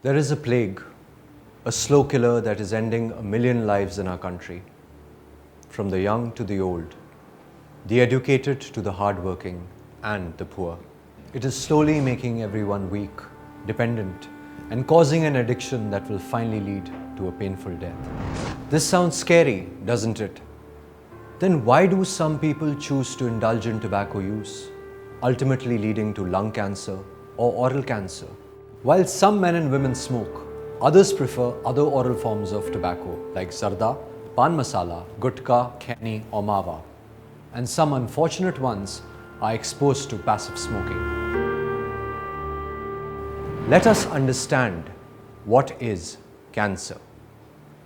There is a plague, a slow killer that is ending 1 million lives in our country. From the young to the old, the educated to the hardworking and the poor. It is slowly making everyone weak, dependent, and causing an addiction that will finally lead to a painful death. This sounds scary, doesn't it? Then why do some people choose to indulge in tobacco use, ultimately leading to lung cancer or oral cancer? While some men and women smoke, others prefer other oral forms of tobacco like zarda, pan masala, gutka, kheni or mawa. And some unfortunate ones are exposed to passive smoking. Let us understand what is cancer.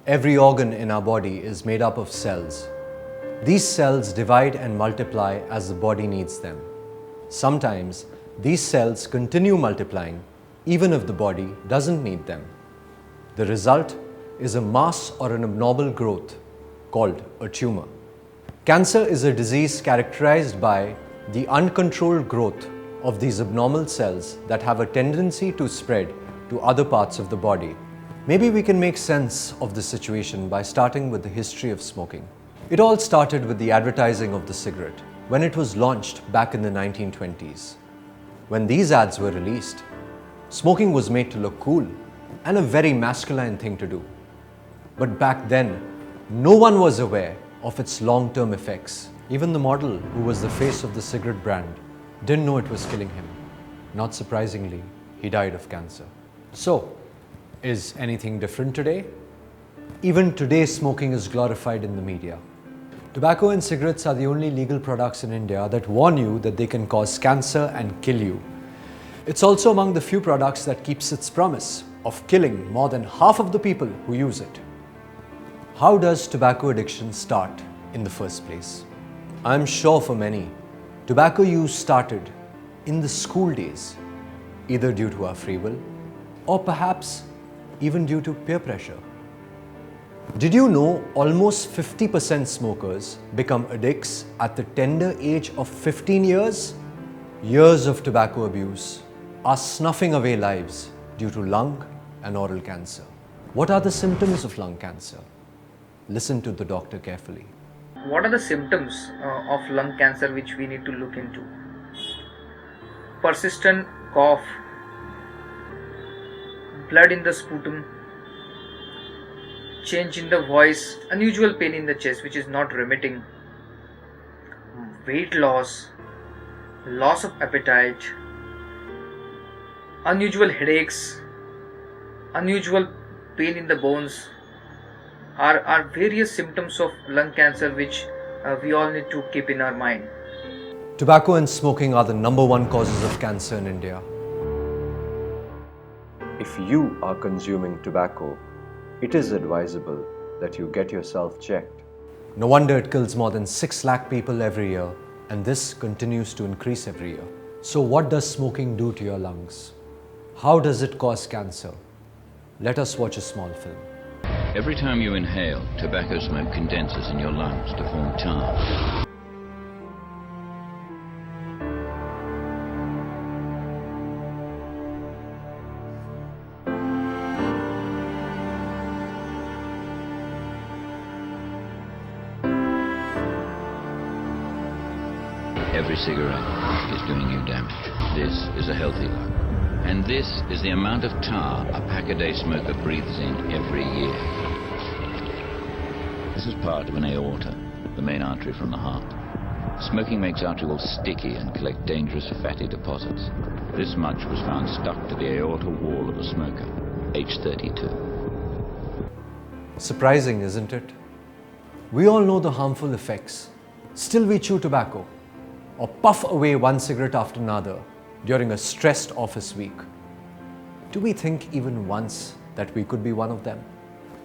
Every organ in our body is made up of cells. These cells divide and multiply as the body needs them. Sometimes these cells continue multiplying even if the body doesn't need them. The result is a mass or an abnormal growth called a tumor. Cancer is a disease characterized by the uncontrolled growth of these abnormal cells that have a tendency to spread to other parts of the body. Maybe we can make sense of this situation by starting with the history of smoking. It all started with the advertising of the cigarette when it was launched back in the 1920s. When these ads were released, smoking was made to look cool and a very masculine thing to do. But back then, no one was aware of its long-term effects. Even the model, who was the face of the cigarette brand, didn't know it was killing him. Not surprisingly, he died of cancer. So, is anything different today? Even today, smoking is glorified in the media. Tobacco and cigarettes are the only legal products in India that warn you that they can cause cancer and kill you. It's also among the few products that keeps its promise of killing more than half of the people who use it. How does tobacco addiction start in the first place? I'm sure for many, tobacco use started in the school days, either due to our free will or perhaps even due to peer pressure. Did you know almost 50% smokers become addicts at the tender age of 15 years? Years of tobacco abuse are snuffing away lives due to lung and oral cancer. What are the symptoms of lung cancer? Listen to the doctor carefully. What are the symptoms of lung cancer which we need to look into? Persistent cough, blood in the sputum, change in the voice, unusual pain in the chest which is not remitting, weight loss, loss of appetite, unusual headaches, unusual pain in the bones are various symptoms of lung cancer which we all need to keep in our mind. Tobacco and smoking are the #1 causes of cancer in India. If you are consuming tobacco, it is advisable that you get yourself checked. No wonder it kills more than 6 lakh people every year, and this continues to increase every year. So what does smoking do to your lungs? How does it cause cancer? Let us watch a small film. Every time you inhale, tobacco smoke condenses in your lungs to form tar. Every cigarette is doing you damage. This is a healthy lung. And this is the amount of tar a pack-a-day smoker breathes in every year. This is part of an aorta, the main artery from the heart. Smoking makes arterioles sticky and collect dangerous fatty deposits. This much was found stuck to the aorta wall of a smoker, age 32. Surprising, isn't it? We all know the harmful effects. Still we chew tobacco or puff away one cigarette after another during a stressed office week. Do we think even once that we could be one of them?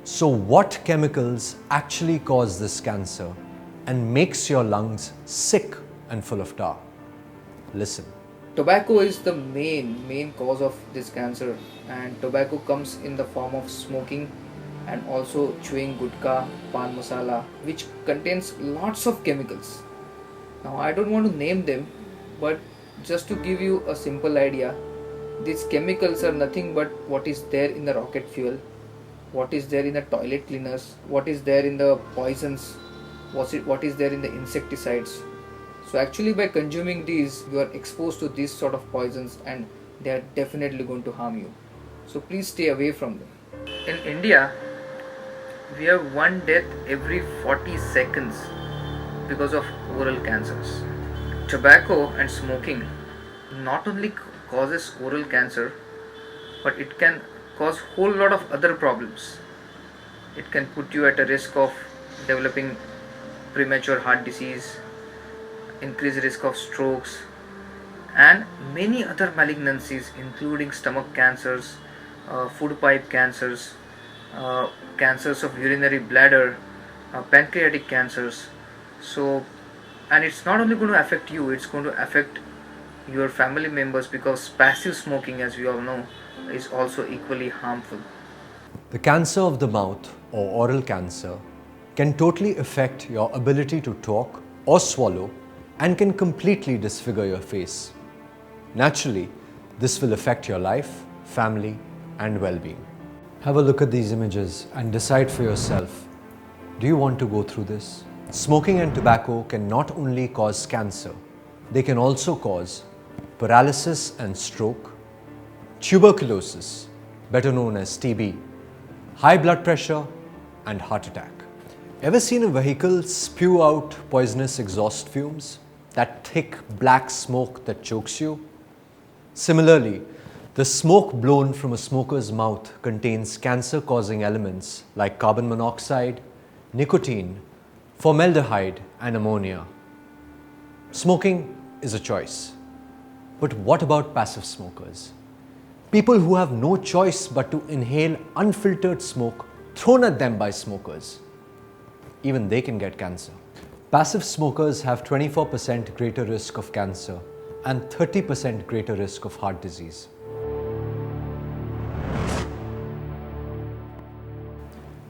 So what chemicals actually cause this cancer and makes your lungs sick and full of tar? Listen. Tobacco is the main cause of this cancer, and tobacco comes in the form of smoking and also chewing gutka, pan masala, which contains lots of chemicals. Now I don't want to name them, but just to give you a simple idea, These chemicals are nothing but what is there in the rocket fuel, what is there in the toilet cleaners, what is there in the poisons, what is there in the insecticides. So actually by consuming these, you are exposed to these sort of poisons and they are definitely going to harm you. So please stay away from them. In India, we have one death every 40 seconds because of oral cancers. Tobacco and smoking not only causes oral cancer, but it can cause whole lot of other problems. It can put you at a risk of developing premature heart disease, increased risk of strokes, and many other malignancies including stomach cancers, food pipe cancers, cancers of urinary bladder, pancreatic cancers. So, and it's not only going to affect you, it's going to affect your family members, because passive smoking, as we all know, is also equally harmful. The cancer of the mouth or oral cancer can totally affect your ability to talk or swallow and can completely disfigure your face. Naturally, this will affect your life, family, and well-being. Have a look at these images and decide for yourself, do you want to go through this? Smoking and tobacco can not only cause cancer, they can also cause paralysis and stroke, tuberculosis, better known as TB, high blood pressure, and heart attack. Ever seen a vehicle spew out poisonous exhaust fumes? That thick black smoke that chokes you? Similarly, the smoke blown from a smoker's mouth contains cancer-causing elements like carbon monoxide, nicotine, formaldehyde, and ammonia. Smoking is a choice. But what about passive smokers? People who have no choice but to inhale unfiltered smoke thrown at them by smokers. Even they can get cancer. Passive smokers have 24% greater risk of cancer and 30% greater risk of heart disease.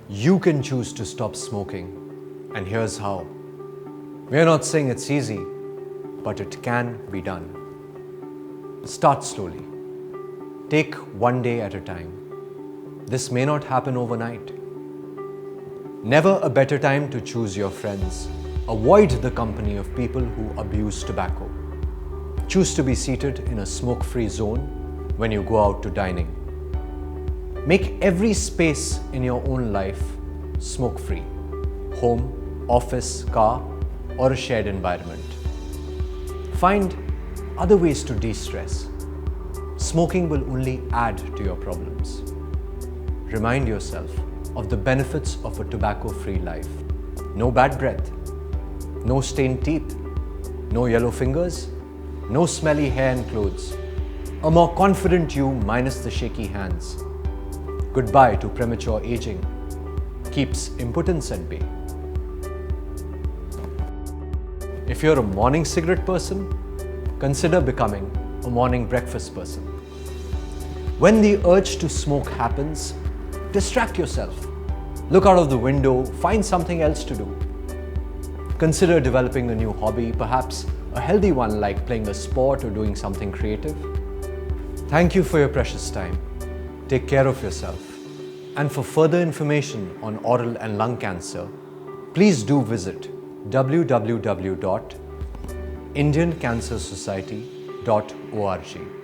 You can choose to stop smoking, and here's how. We are not saying it's easy, but it can be done. Start slowly. Take one day at a time. This may not happen overnight. Never a better time to choose your friends. Avoid the company of people who abuse tobacco. Choose to be seated in a smoke-free zone when you go out to dining. Make every space in your own life smoke-free. Home, office, car, or a shared environment. Find other ways to de-stress. Smoking will only add to your problems. Remind yourself of the benefits of a tobacco-free life. No bad breath, no stained teeth, no yellow fingers, no smelly hair and clothes, a more confident you minus the shaky hands. Goodbye to premature aging. Keeps impotence at bay. If you're a morning cigarette person, consider becoming a morning breakfast person. When the urge to smoke happens, distract yourself. Look out of the window, find something else to do. Consider developing a new hobby, perhaps a healthy one like playing a sport or doing something creative. Thank you for your precious time. Take care of yourself. And for further information on oral and lung cancer, please do visit www.indiancancersociety.org.